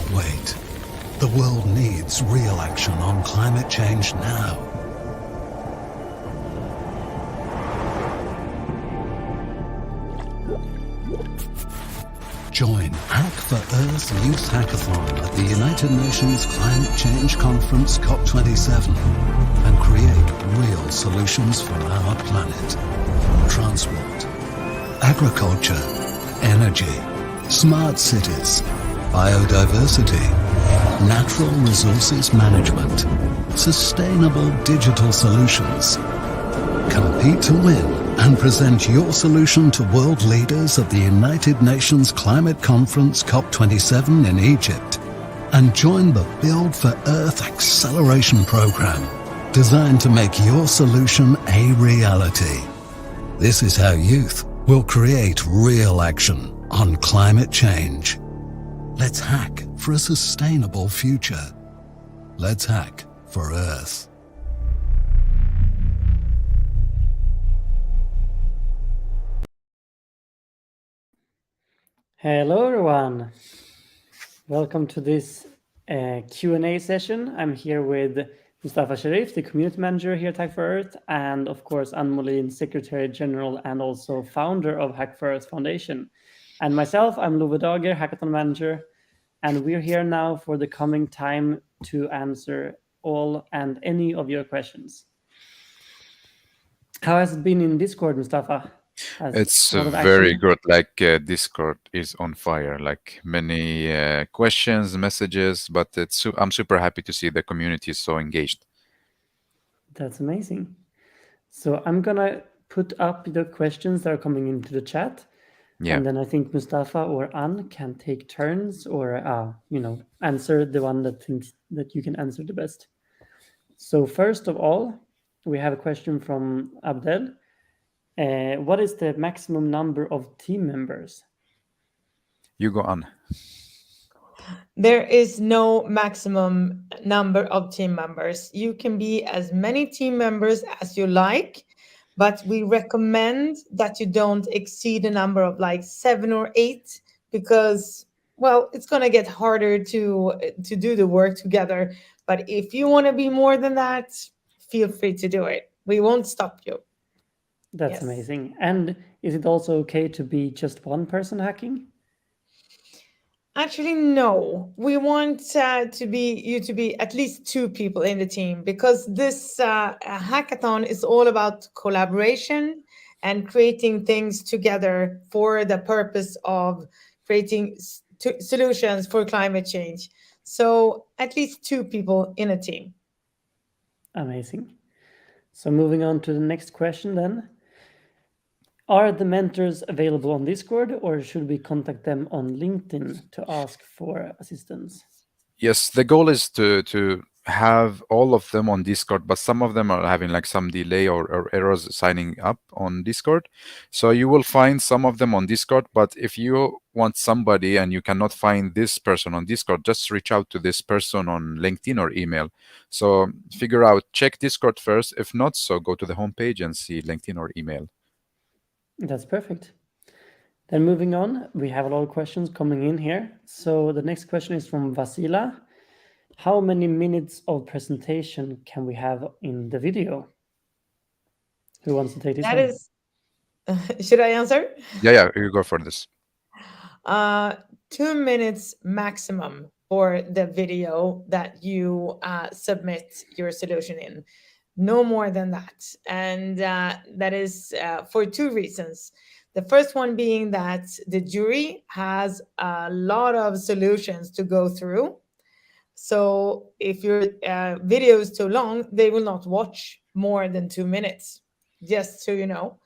cannot wait. The world needs real action on climate change now. Join Hack for Earth Youth Hackathon at the United Nations Climate Change Conference COP27 and create real solutions for our planet. Transport, agriculture, energy, smart cities, biodiversity, natural resources management, sustainable digital solutions. Compete to win and present your solution to world leaders at the United Nations Climate Conference COP27 in Egypt. And join the Build for Earth Acceleration Program, designed to make your solution a reality. This is how youth will create real action on climate change. Let's hack for a sustainable future. Let's hack for Earth. Hello everyone, welcome to this Q&A session. I'm here with Mustafa Sharif, the community manager here at Hack for Earth, and of course Ann Molin, Secretary General and also founder of Hack for Earth Foundation. And myself, I'm Love Dager, Hackathon Manager, and we're here now for the coming time to answer all and any of your questions. How has it been in Discord, Mustafa? It's very good. Like Discord is on fire. Like many questions, messages, but I'm super happy to see the community is so engaged. That's amazing. So I'm gonna put up the questions that are coming into the chat, and then I think Mustafa or Ann can take turns or answer the one that thinks that you can answer the best. So first of all, we have a question from Abdel. What is the maximum number of team members? You go on. There is no maximum number of team members. You can be as many team members as you like, but we recommend that you don't exceed a number of like 7 or 8 because, well, it's going to get harder to do the work together. But if you want to be more than that, feel free to do it. We won't stop you. That's amazing. And is it also okay to be just one person hacking? Actually, no. We want to be at least 2 people in the team because this hackathon is all about collaboration and creating things together for the purpose of creating solutions for climate change. So at least 2 people in a team. Amazing. So moving on to the next question then. Are the mentors available on Discord or should we contact them on LinkedIn to ask for assistance? Yes, the goal is to have all of them on Discord, but some of them are having like some delay or errors signing up on Discord. So you will find some of them on Discord, but if you want somebody and you cannot find this person on Discord, just reach out to this person on LinkedIn or email. So figure out, check Discord first. If not, so go to the homepage and see LinkedIn or email. That's perfect. Then moving on, we have a lot of questions coming in here. So the next question is from Vasila. How many minutes of presentation can we have in the video? Who wants to take this one? Should I answer? Yeah, you go for this. 2 minutes maximum for the video that you submit your solution in. No more than that. And that is for 2 reasons. The first one being that the jury has a lot of solutions to go through. So if your video is too long, they will not watch more than 2 minutes, just so you know.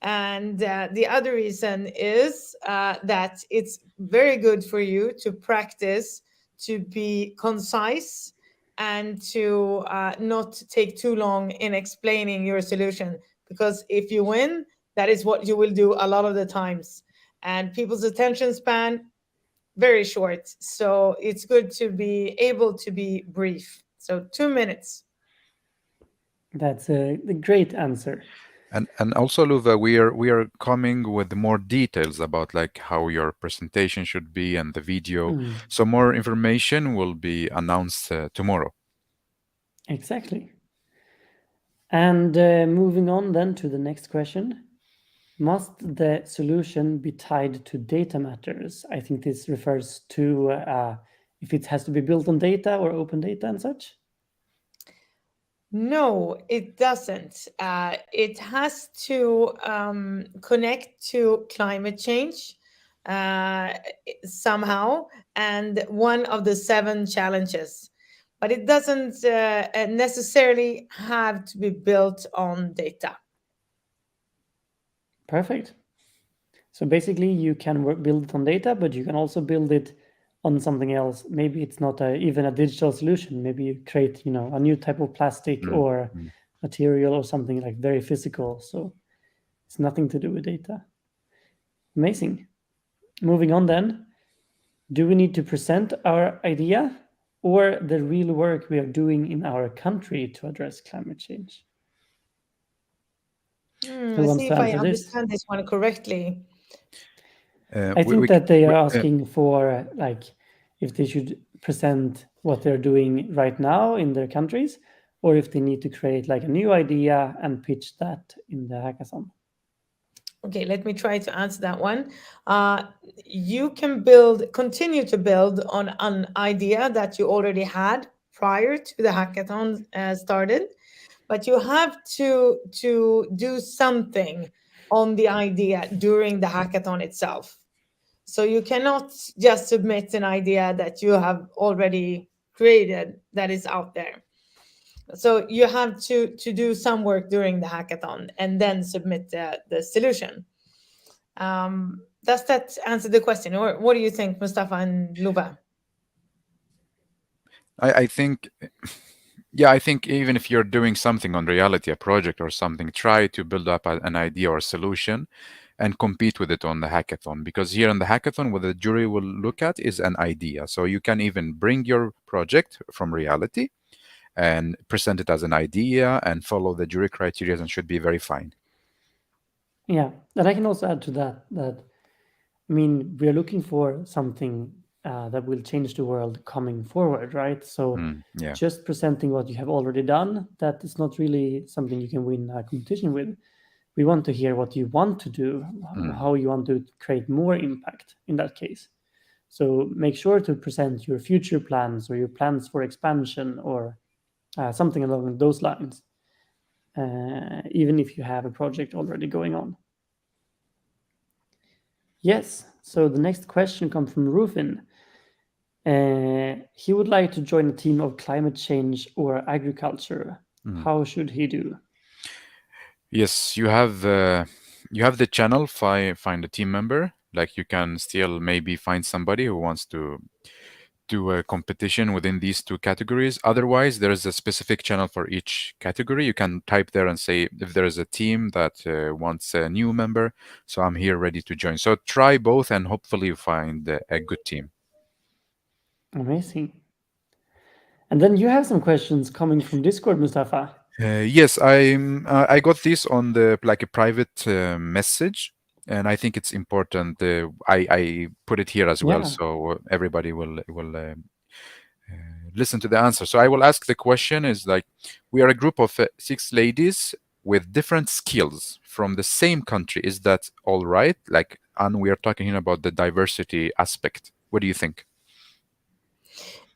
And the other reason is that it's very good for you to practice to be concise and to not take too long in explaining your solution. Because if you win, that is what you will do a lot of the times. And people's attention span, very short. So it's good to be able to be brief. So 2 minutes. That's a great answer. And also, Luva, we are coming with more details about like how your presentation should be and the video. So more information will be announced tomorrow. Exactly. And moving on then to the next question. Must the solution be tied to data matters? I think this refers to if it has to be built on data or open data and such. No, it doesn't. It has to connect to climate change somehow, and one of the 7 challenges. But it doesn't necessarily have to be built on data. Perfect. So basically, you can build it on data, but you can also build it on something else. Maybe it's not even a digital solution. Maybe you create, a new type of plastic or material or something like very physical. So it's nothing to do with data. Amazing. Moving on then. Do we need to present our idea or the real work we are doing in our country to address climate change? Who Let's wants see to if I answer this? understand this one correctly. I think that they are asking for like if they should present what they're doing right now in their countries, or if they need to create like a new idea and pitch that in the hackathon. Okay, let me try to answer that one. You can continue to build on an idea that you already had prior to the hackathon started, but you have to do something on the idea during the hackathon itself. So you cannot just submit an idea that you have already created that is out there. So you have to do some work during the hackathon and then submit the solution. Does that answer the question, or what do you think, Mustafa and Luba? I think, yeah, I think even if you're doing something on reality, a project or something, try to build up an idea or a solution and compete with it on the hackathon. Because here in the hackathon, what the jury will look at is an idea. So you can even bring your project from reality and present it as an idea and follow the jury criteria and should be very fine. Yeah, and I can also add to that I mean, we're looking for something that will change the world coming forward, right? So yeah. just presenting what you have already done, that is not really something you can win a competition with. We want to hear what you want to do, how you want to create more impact in that case. So make sure to present your future plans or your plans for expansion or something along those lines, even if you have a project already going on. Yes, so the next question comes from Rufin. He would like to join a team of climate change or agriculture. How should he do? Yes, you have the channel. Find a team member. Like you can still maybe find somebody who wants to do a competition within these 2 categories. Otherwise, there is a specific channel for each category. You can type there and say if there is a team that wants a new member, so I'm here ready to join. So try both and hopefully you find a good team. Amazing. And then you have some questions coming from Discord, Mustafa. Yes, I got this on the like a private message, and I think it's important. I put it here as well, Yeah. so everybody will listen to the answer. So I will ask the question: is like we are a group of 6 ladies with different skills from the same country. Is that all right? Like, and we are talking here about the diversity aspect. What do you think?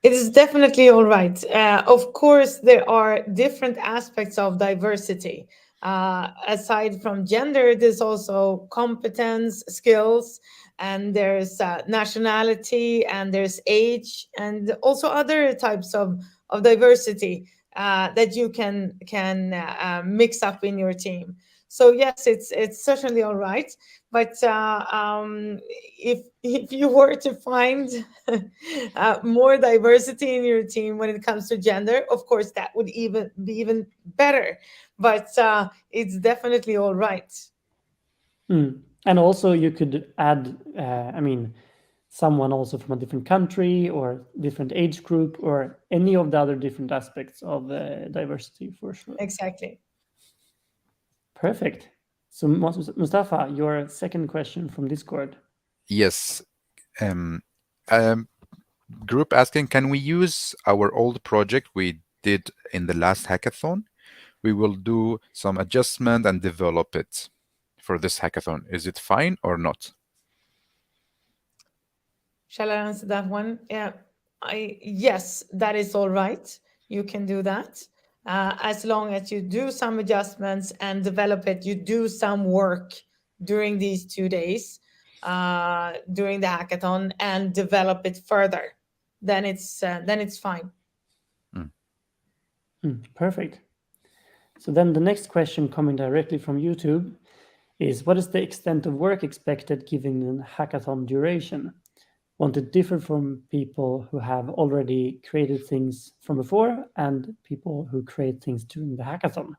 It is definitely all right. Of course, there are different aspects of diversity. Aside from gender, there's also competence, skills, and there's nationality, and there's age, and also other types of diversity that you can mix up in your team. So yes, it's certainly all right. But if you were to find more diversity in your team when it comes to gender, of course that would even be even better. But it's definitely all right. And also you could add, I mean, someone also from a different country or different age group or any of the other different aspects of diversity for sure. Exactly. Perfect. So Mustafa, your second question from Discord. Yes. Um, Group asking, can we use our old project we did in the last hackathon? We will do some adjustment and develop it for this hackathon. Is it fine or not? Shall I answer that one? Yeah, yes, that is all right. You can do that. As long as you do some adjustments and develop it, you do some work during these 2 days, during the hackathon, and develop it further, then it's fine. Perfect. So then the next question coming directly from YouTube is, what is the extent of work expected given the hackathon duration? Won't it differ from people who have already created things from before and people who create things during the hackathon?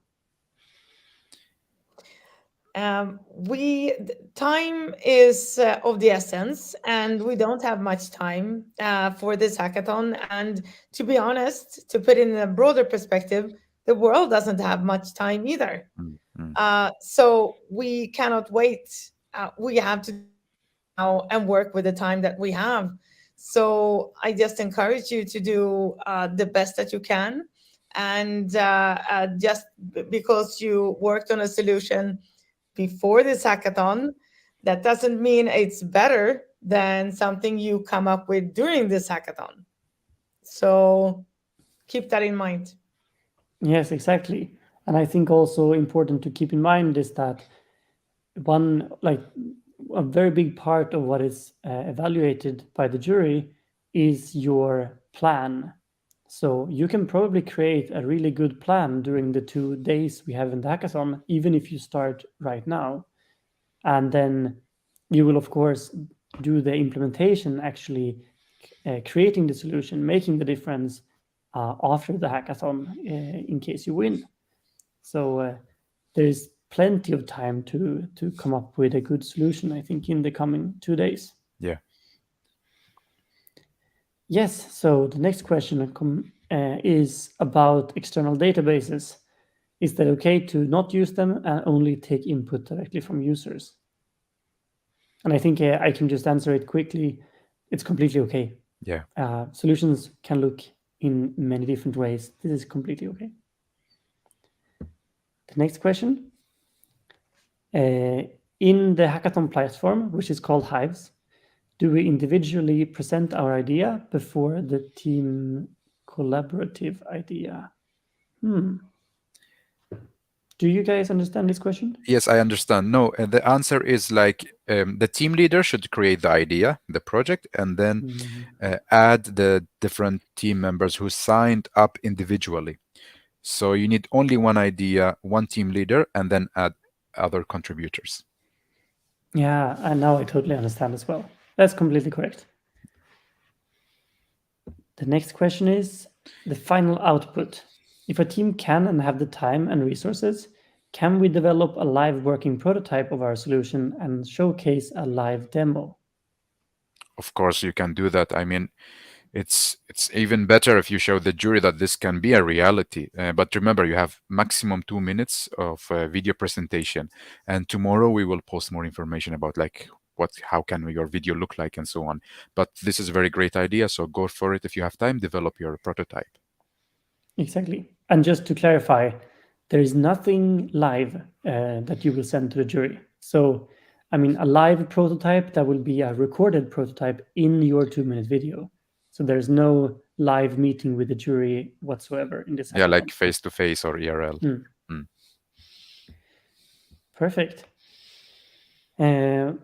Time is of the essence, and we don't have much time for this hackathon. And to be honest, to put in a broader perspective, the world doesn't have much time either. So we cannot wait. We have to now and work with the time that we have. So I just encourage you to do the best that you can. And just because you worked on a solution before this hackathon, that doesn't mean it's better than something you come up with during this hackathon. So keep that in mind. Yes, exactly. And I think also important to keep in mind is that a very big part of what is evaluated by the jury is your plan. So you can probably create a really good plan during the 2 days we have in the hackathon, even if you start right now. And then you will, of course, do the implementation, actually creating the solution, making the difference after the hackathon in case you win. So there is plenty of time to come up with a good solution, I think, in the coming 2 days. Yeah. Yes, so the next question is about external databases. Is that okay to not use them and only take input directly from users? And I think I can just answer it quickly. It's completely okay. Yeah. Solutions can look in many different ways. This is completely okay. The next question. In the hackathon platform, which is called Hives, do we individually present our idea before the team collaborative idea? Do you guys understand this question? Yes, I understand. No, the answer is like the team leader should create the idea, the project, and then add the different team members who signed up individually. So you need only one idea, one team leader, and then add other contributors. Yeah, and now I totally understand as well. That's completely correct. The next question is the final output. If a team can and have the time and resources, can we develop a live working prototype of our solution and showcase a live demo? Of course, you can do that. I mean, it's even better if you show the jury that this can be a reality. But remember, you have maximum 2 minutes of video presentation, and tomorrow we will post more information about like how can your video look like and so on. But this is a very great idea, so go for it. If you have time, develop your prototype. Exactly. And just to clarify, there is nothing live that you will send to the jury. So, I mean, a live prototype, that will be a recorded prototype in your 2-minute video. So there's no live meeting with the jury whatsoever in this hackathon. Yeah, like face-to-face or IRL. Perfect.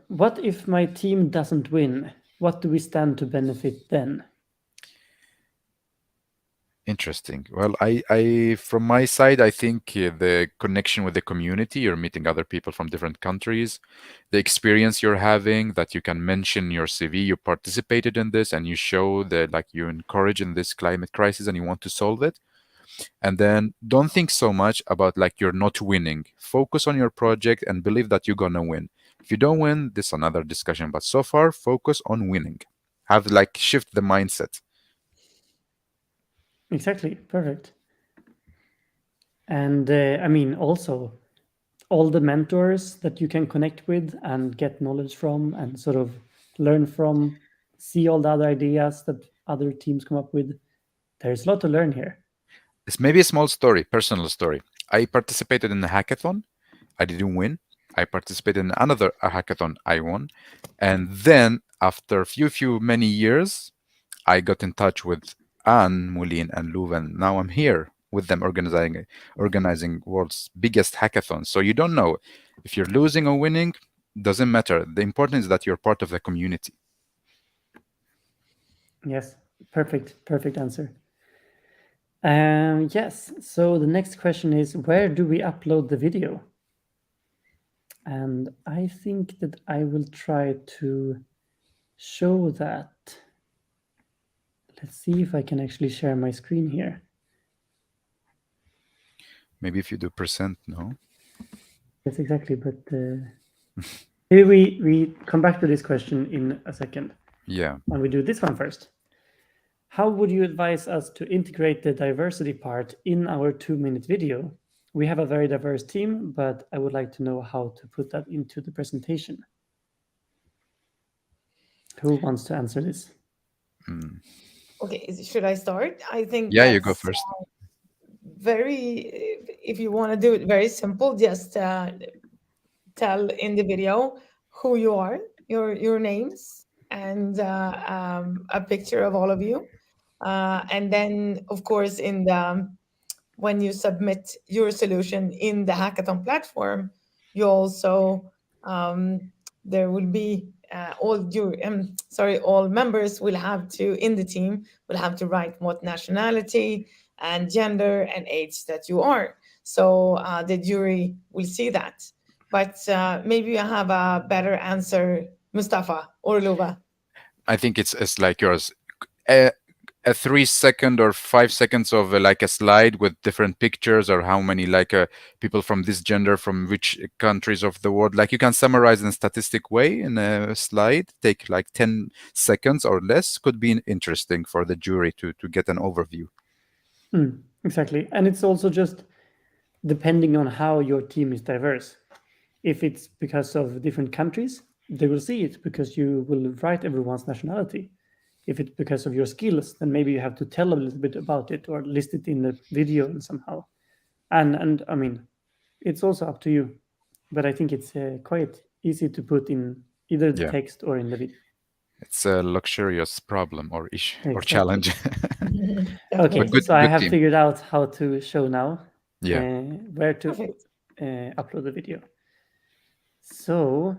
What if my team doesn't win? What do we stand to benefit then? Interesting. Well, I from my side, I think the connection with the community, you're meeting other people from different countries, the experience you're having, that you can mention your CV, you participated in this, and you show that like you encourage in this climate crisis and you want to solve it. And then don't think so much about like you're not winning. Focus on your project and believe that you're gonna win. If you don't win, this is another discussion. But so far, focus on winning. Have like shift the mindset. Exactly. Perfect. And I mean, also, all the mentors that you can connect with and get knowledge from and sort of learn from, see all the other ideas that other teams come up with. There's a lot to learn here. It's maybe a small story, personal story. I participated in a hackathon. I didn't win. I participated in another hackathon. I won. And then after many years, I got in touch with Anne, Moulin, and Louvain. Now I'm here with them organizing world's biggest hackathon. So you don't know if you're losing or winning, doesn't matter. The important is that you're part of the community. Yes, perfect answer. Yes, so the next question is, where do we upload the video? And I think that I will try to show that. Let's see if I can actually share my screen here. Maybe if you do %, no? Yes, exactly, but maybe we come back to this question in a second. Yeah. And we do this one first. How would you advise us to integrate the diversity part in our 2-minute video? We have a very diverse team, but I would like to know how to put that into the presentation. Who wants to answer this? Okay, should I start? I think Yeah, you go first. If you want to do it very simple, just tell in the video who you are, your names, and a picture of all of you. And then, of course, when you submit your solution in the hackathon platform, you also there will be all members will have to in the team will have to write what nationality and gender and age that you are. So the jury will see that. But maybe you have a better answer, Mustafa or Luva. I think it's like yours. A 3-second or 5 seconds of like a slide with different pictures, or how many people from this gender from which countries of the world. Like you can summarize in a statistic way in a slide. Take like 10 seconds or less. Could be interesting for the jury to get an overview. Exactly, and it's also just depending on how your team is diverse. If it's because of different countries, they will see it because you will write everyone's nationality. If it's because of your skills, then maybe you have to tell a little bit about it or list it in the video somehow. And I mean, it's also up to you. But I think it's quite easy to put in either the text or in the video. It's a luxurious problem or issue or Exactly. challenge. Okay, good so I have team. figured out how to show now where to upload the video. So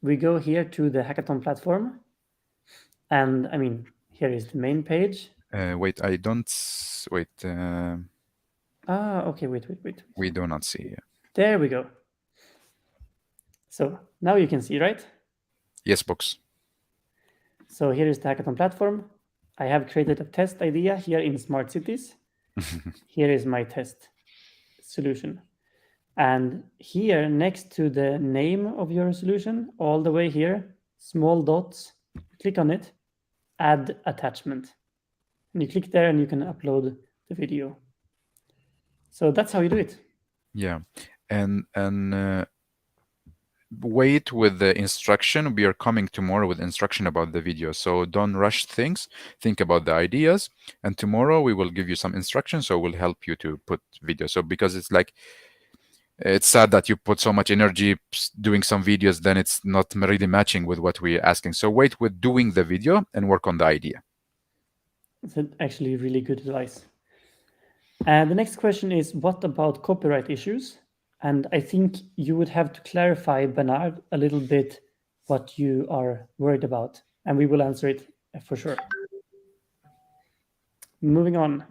we go here to the Hackathon platform. And I mean, here is the main page. Wait, I don't... Wait. Okay, wait. We do not see. There we go. So now you can see, right? Yes, books. So here is the Hackathon platform. I have created a test idea here in Smart Cities. Here is my test solution. And here next to the name of your solution, all the way here, small dots, click on it, add attachment. And you click there and you can upload the video. So that's how you do it. Yeah. And wait with the instruction. We are coming tomorrow with instruction about the video. So don't rush things. Think about the ideas. And tomorrow we will give you some instructions. So we'll help you to put video. So because it's sad that you put so much energy doing some videos, then it's not really matching with what we're asking. So wait with doing the video and work on the idea. It's actually really good advice. And the next question is, what about copyright issues? And I think you would have to clarify, Bernard, a little bit what you are worried about. And we will answer it for sure. Moving on.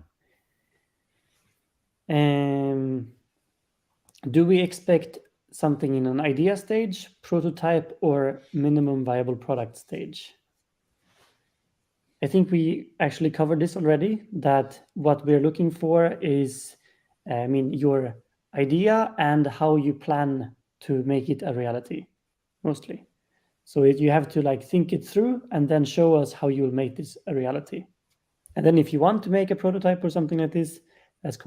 Do we expect something in an idea stage, prototype, or minimum viable product stage? I think we actually covered this already, that what we're looking for is, your idea and how you plan to make it a reality, mostly. So you have to think it through and then show us how you'll make this a reality. And then if you want to make a prototype or something like this, that's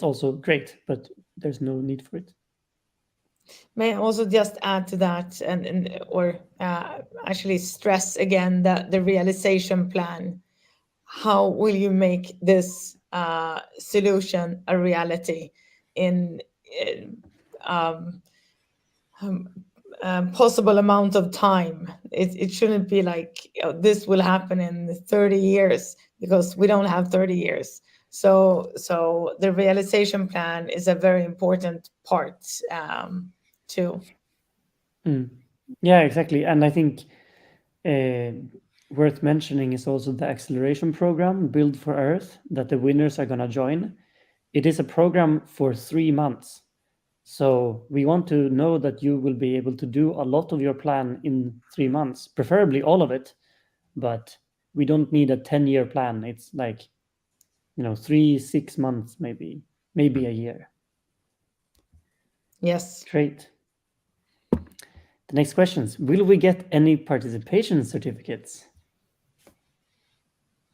also great, but there's no need for it. May I also just add to that or actually stress again that the realization plan. How will you make this solution a reality in um, possible amount of time? It shouldn't be like this will happen in 30 years because we don't have 30 years. So the realization plan is a very important part too. Yeah, exactly. And I think worth mentioning is also the acceleration program, Build for Earth, that the winners are going to join. It is a program for 3 months. So we want to know that you will be able to do a lot of your plan in 3 months, preferably all of it. But we don't need a 10-year plan. It's like, 3, 6 months, maybe a year. Yes. Great. The next questions. Will we get any participation certificates?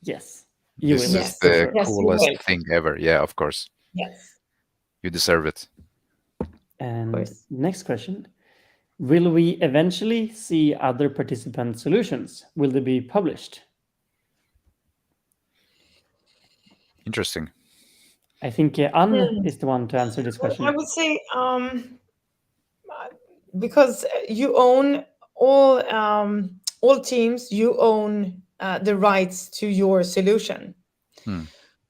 Yes, you This will. is Yes. the For sure. Yes, you coolest will. thing ever. Yeah, of course. Yes. You deserve it. And course. next question. Will we eventually see other participant solutions? Will they be published? Interesting. I think Anne is the one to answer this Well, question. I would say because you own all teams, you own the rights to your solution.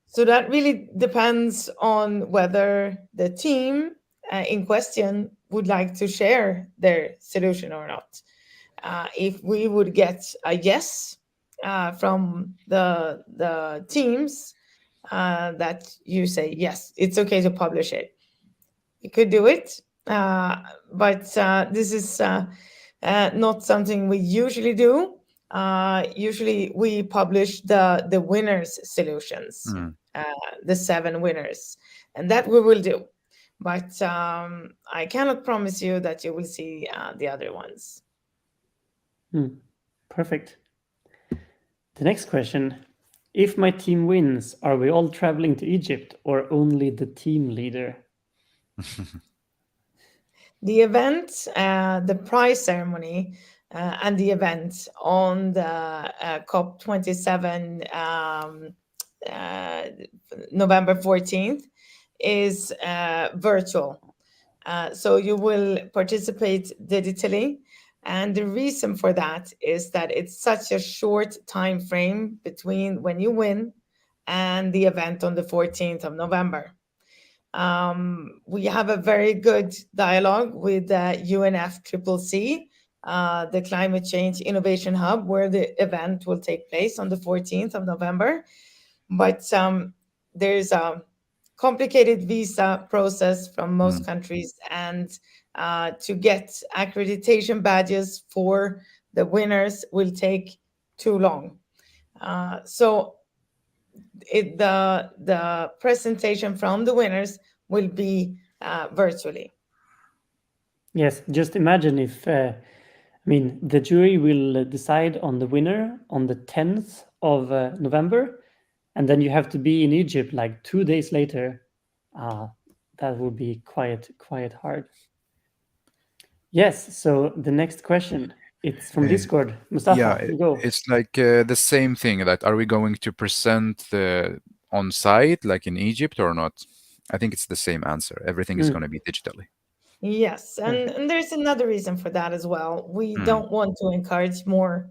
So that really depends on whether the team in question would like to share their solution or not. If we would get a yes from the teams that you say yes, it's okay to publish it, you could do it. But this is not something we usually do. Usually we publish the winners' solutions, the 7 winners, and that we will do. But I cannot promise you that you will see the other ones. Perfect. The next question. If my team wins, are we all traveling to Egypt or only the team leader? The event, the prize ceremony, and the event on the COP27 November 14th is virtual. So you will participate digitally. And the reason for that is that it's such a short time frame between when you win and the event on the 14th of November. We have a very good dialogue with UNFCCC, the Climate Change Innovation Hub, where the event will take place on the 14th of November. But there's a complicated visa process from most countries, and to get accreditation badges for the winners will take too long. So the presentation from the winners will be virtually. Yes, just imagine if, the jury will decide on the winner on the 10th of November, and then you have to be in Egypt like 2 days later. That would be quite hard. Yes, so the next question, it's from Discord. Mustafa, Yeah, you go. it's like the same thing. That are we going to present the on site like in Egypt or not? I think it's the same answer. Everything is going to be digitally. Yes, and there's another reason for that as well. We don't want to encourage more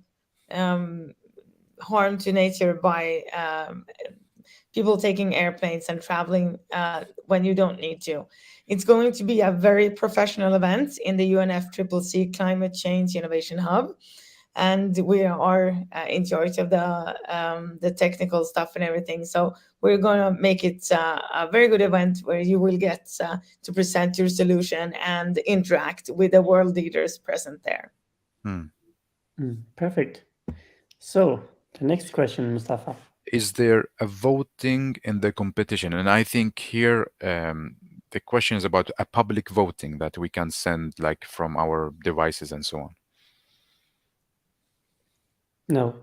harm to nature by people taking airplanes and traveling when you don't need to. It's going to be a very professional event in the UNFCCC Climate Change Innovation Hub, and we are in charge of the technical stuff and everything. So we're going to make it a very good event where you will get to present your solution and interact with the world leaders present there. Perfect. So the next question, Mustafa. Is there a voting in the competition? And I think here the question is about a public voting that we can send like from our devices and so on. No,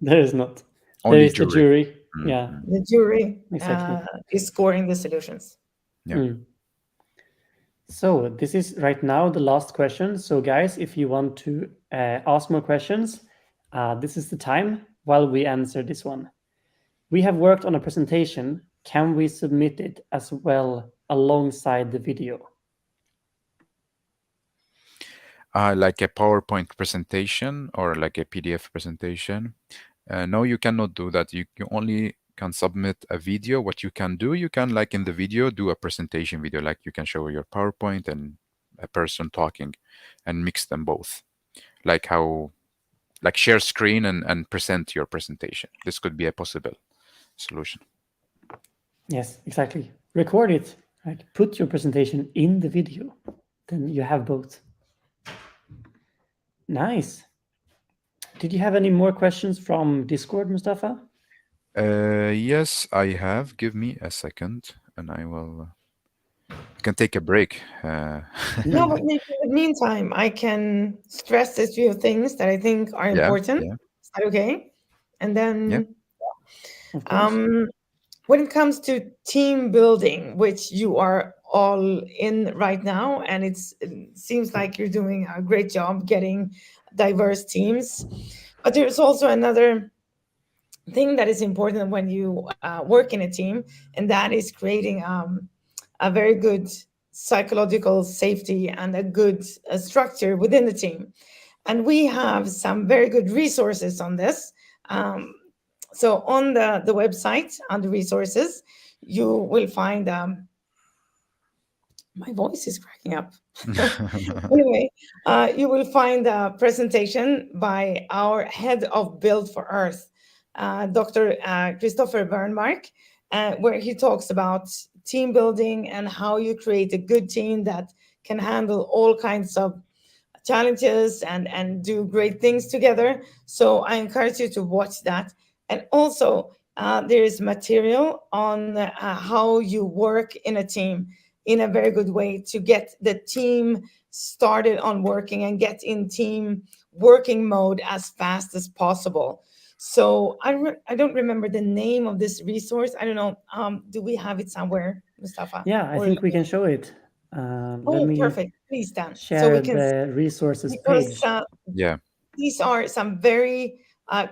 there is not. Only There is the jury. jury. Yeah, the jury exactly. is scoring the solutions. Yeah. So this is right now the last question. So guys, if you want to ask more questions, this is the time while we answer this one. We have worked on a presentation. Can we submit it as well alongside the video? Like a PowerPoint presentation or like a PDF presentation. No, you cannot do that. You only can submit a video. What you can do, you can, like in the video, do a presentation video. Like you can show your PowerPoint and a person talking and mix them both. Like share screen and present your presentation. This could be a possible solution. Yes, exactly. Record it, right? Put your presentation in the video. Then you have both. Nice. Did you have any more questions from Discord, Mustafa? Yes, I have. Give me a second and I will. I can take a break. No, but maybe in the meantime, I can stress a few things that I think are Yeah, important. yeah, Is that okay? And then, Of course. when it comes to team building, which you are all in right now, and it seems like you're doing a great job getting diverse teams. But there's also another thing that is important when you work in a team, and that is creating a very good psychological safety and a good structure within the team. And we have some very good resources on this. So on the website, under resources, you will find, my voice is cracking up. Anyway, you will find a presentation by our head of Build for Earth, Dr. Christopher Bernmark, where he talks about team building and how you create a good team that can handle all kinds of challenges and do great things together. So I encourage you to watch that. And also, there is material on how you work in a team in a very good way to get the team started on working and get in team working mode as fast as possible. So I don't remember the name of this resource. I don't know. Do we have it somewhere, Mustafa? Yeah, I Or think we can show it. Let oh, me perfect. Please, Dan. So share we can see, the resources because page. yeah. these are some very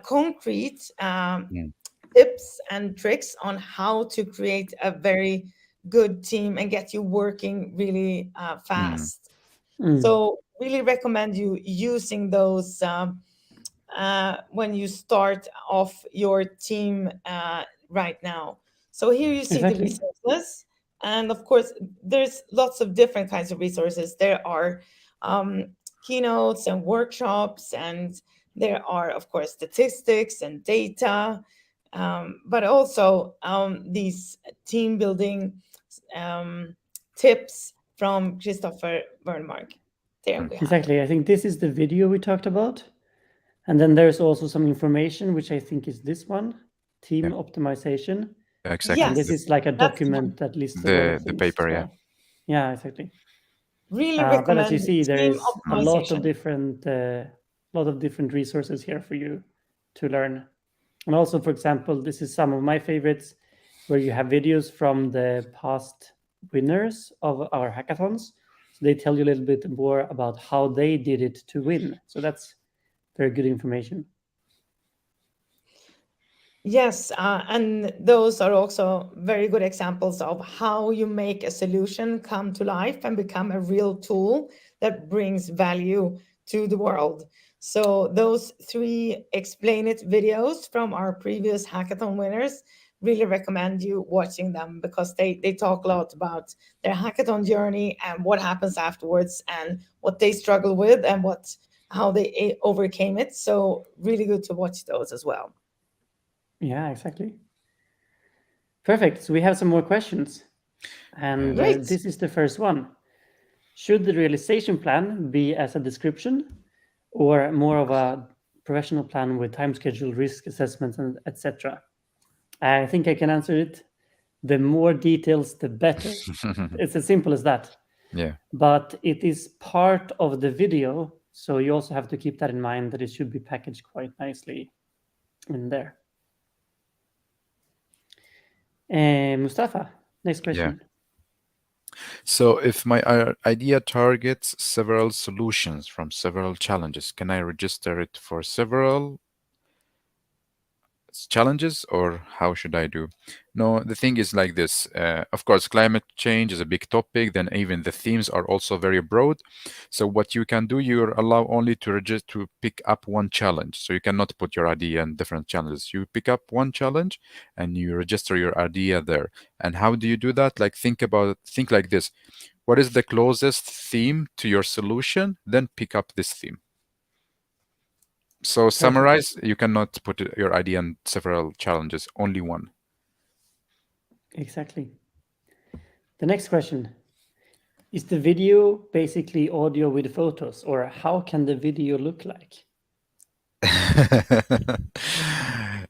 concrete Mm. tips and tricks on how to create a very good team and get you working really fast. Mm. So really recommend you using those when you start off your team right now. So here you see the Exactly. resources. And of course, there's lots of different kinds of resources. There are keynotes and workshops, and there are, of course, statistics and data, but also these team building tips from Christopher Bernmark. There we have it. Exactly. I think this is the video we talked about. And then there's also some information, which I think is this one, team Yeah. optimization. Exactly. And this Yes, is like a that's the one. document that lists a lot of The things paper, as yeah. well. Yeah, exactly. Really But as recommend you see, there team is a lot of optimization. different resources here for you to learn. And also, for example, this is some of my favorites, where you have videos from the past winners of our hackathons. So they tell you a little bit more about how they did it to win. So that's very good information. Yes, and those are also very good examples of how you make a solution come to life and become a real tool that brings value to the world. So those 3 explain it videos from our previous hackathon winners, really recommend you watching them, because they talk a lot about their hackathon journey and what happens afterwards and what they struggle with and how they overcame it. So really good to watch those as well. Yeah, exactly. Perfect. So we have some more questions. And Great. this is the first one. Should the realization plan be as a description, or more of a professional plan with time schedule, risk assessments, and etc.? I think I can answer it. The more details, the better. It's as simple as that. Yeah. But it is part of the video, so you also have to keep that in mind, that it should be packaged quite nicely in there. Mustafa, next question. So if my idea targets several solutions from several challenges, can I register it for several challenges, or how should I do? No, the thing is like this. Of course, climate change is a big topic. Then even the themes are also very broad. So what you can do, you're allowed only to register to pick up one challenge. So you cannot put your idea in different challenges. You pick up one challenge and you register your idea there. And how do you do that? Like think like this. What is the closest theme to your solution? Then pick up this theme. So Perfect. summarize, you cannot put your idea in several challenges, only one. Exactly. The next question. Is the video basically audio with photos, or how can the video look like?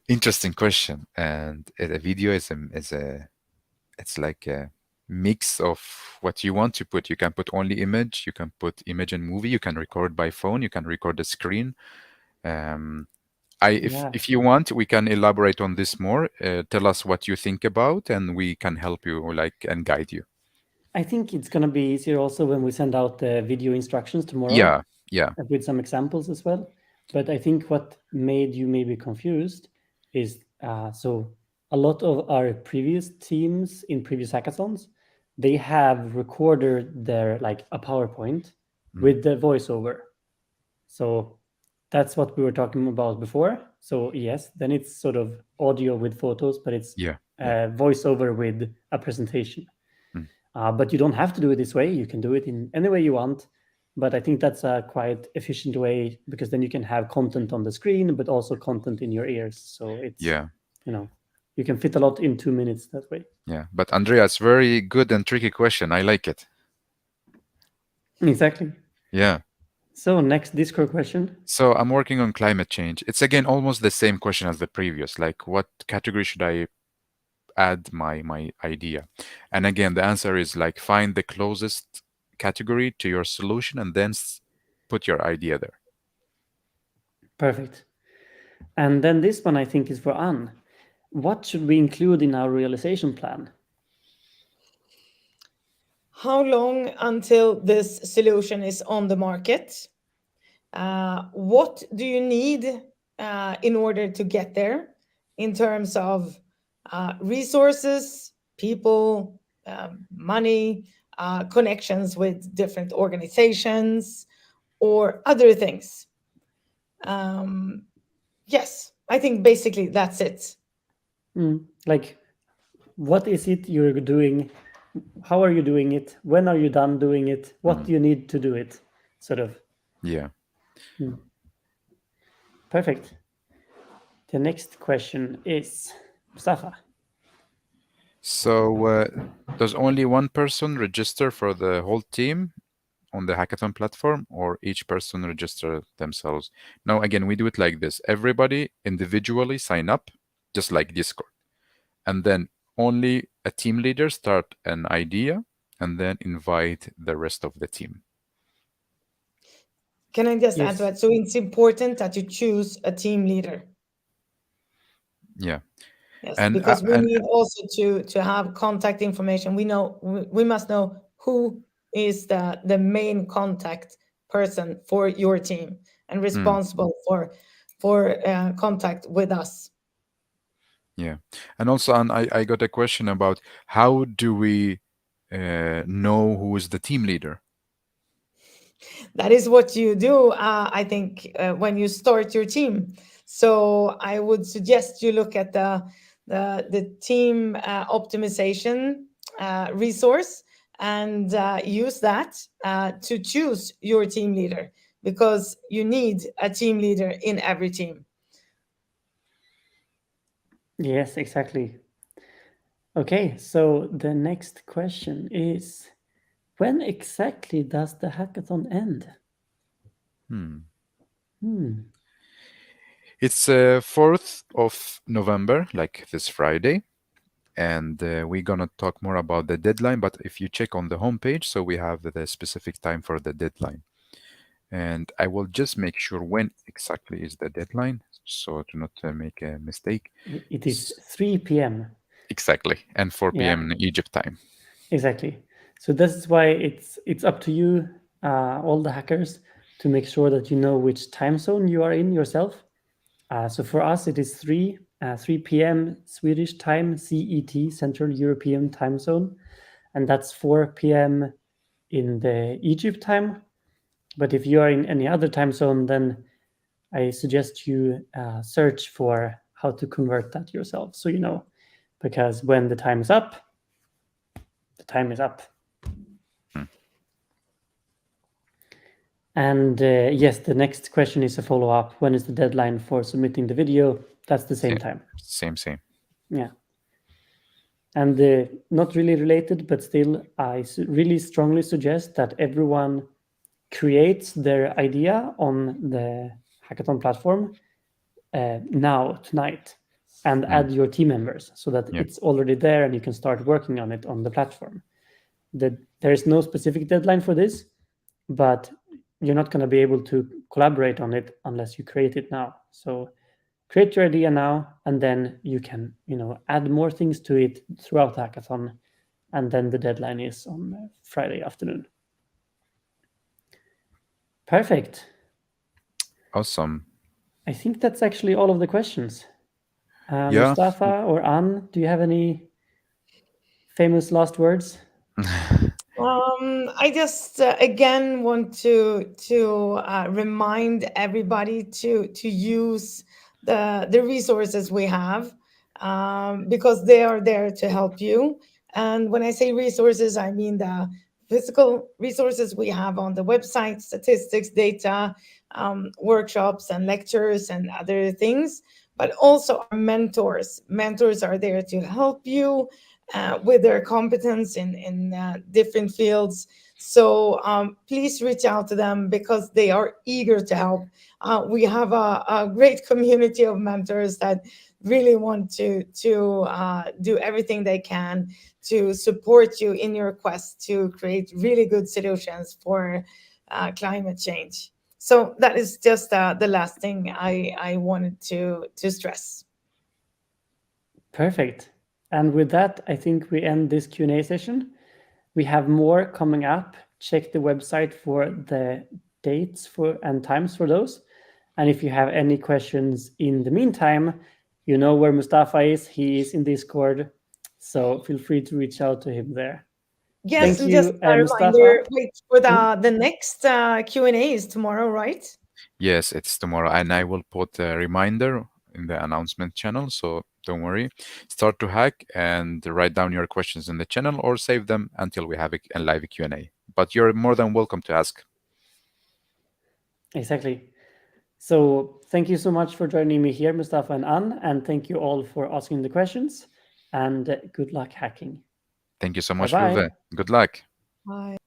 Interesting question. And a video is it's like a mix of what you want to put. You can put only image, you can put image and movie, you can record by phone, you can record the screen. Um, Yeah, if you want, we can elaborate on this more. Tell us what you think about, and we can help you like and guide you. I think it's going to be easier also when we send out the video instructions tomorrow Yeah, yeah. with some examples as well. But I think what made you maybe confused is so a lot of our previous teams in previous hackathons, they have recorded their like a PowerPoint with the voiceover. So that's what we were talking about before. So yes, then it's sort of audio with photos, but it's Yeah, yeah. voiceover with a presentation. But you don't have to do it this way. You can do it in any way you want. But I think that's a quite efficient way, because then you can have content on the screen, but also content in your ears. So it's, Yeah, you can fit a lot in 2 minutes that way. yeah. But Andreas, very good and tricky question. I like it. Exactly. Yeah. So next Discord question. So I'm working on climate change. It's again almost the same question as the previous. Like, what category should I add my idea? And again, the answer is like find the closest category to your solution and then put your idea there. Perfect. And then this one I think is for Anne. What should we include in our realization plan? How long until this solution is on the market? What do you need in order to get there in terms of resources, people, money, connections with different organizations, or other things? Yes, I think basically that's it. Like, what is it you're doing? How are you doing it? When are you done doing it? What do you need to do it? Sort of. Yeah. Perfect. The next question is Mustafa. So does only one person register for the whole team on the hackathon platform, or each person register themselves? No, again, we do it like this. Everybody individually sign up, just like Discord. And then only a team leader start an idea and then invite the rest of the team. Can I just add Yes. to that? So it's important that you choose a team leader. Yeah. Yes, And because we need also to have contact information. We must know who is the main contact person for your team and responsible for contact with us. yeah. And also, I got a question about how do we know who is the team leader? That is what you do, I think, when you start your team. So I would suggest you look at the team optimization resource and use that to choose your team leader, because you need a team leader in every team. Yes, exactly. Okay, so the next question is, when exactly does the hackathon end? It's 4th of November, like this Friday. And we're going to talk more about the deadline. But if you check on the homepage, so we have the specific time for the deadline. And I will just make sure when exactly is the deadline, so to not make a mistake. It is 3 p.m. Exactly, and 4 Yeah. p.m. in Egypt time. Exactly. So this is why it's up to you, all the hackers, to make sure that you know which time zone you are in yourself. So for us, it is 3 p.m. Swedish time, CET, Central European Time Zone, and that's 4 p.m. in the Egypt time. But if you are in any other time zone, then I suggest you search for how to convert that yourself, so you know, because when the time is up, the time is up. And yes, the next question is a follow-up. When is the deadline for submitting the video? That's the same time. Same. Yeah. And not really related, but still, I really strongly suggest that everyone creates their idea on the Hackathon platform now, tonight, and add your team members so that it's already there and you can start working on it on the platform. There is no specific deadline for this, but you're not going to be able to collaborate on it unless you create it now. So create your idea now, and then you can, add more things to it throughout the hackathon. And then the deadline is on Friday afternoon. Perfect. Awesome. I think that's actually all of the questions. Mustafa or Anne, do you have any famous last words? I just again want to remind everybody to use the resources we have, because they are there to help you. And when I say resources, I mean the physical resources we have on the website, statistics, data, workshops and lectures and other things, but also our mentors. Mentors are there to help you with their competence in different fields. So please reach out to them because they are eager to help. We have a great community of mentors that really want to do everything they can to support you in your quest to create really good solutions for climate change. So that is just the last thing I wanted to stress. Perfect. And with that, I think we end this Q&A session. We have more coming up. Check the website for the dates and times for those. And if you have any questions in the meantime, you know where Mustafa is. He is in Discord. So feel free to reach out to him there. Yes, Thank and you, just a Mustafa. reminder, wait for the next Q&A is tomorrow, right? Yes, it's tomorrow, and I will put a reminder in the announcement channel, so don't worry. Start to hack and write down your questions in the channel or save them until we have a live Q&A. But you're more than welcome to ask. Exactly. So thank you so much for joining me here, Mustafa and Anne, and thank you all for asking the questions, and good luck hacking. Thank you so much, Bye-bye. Luve. Good luck. Bye.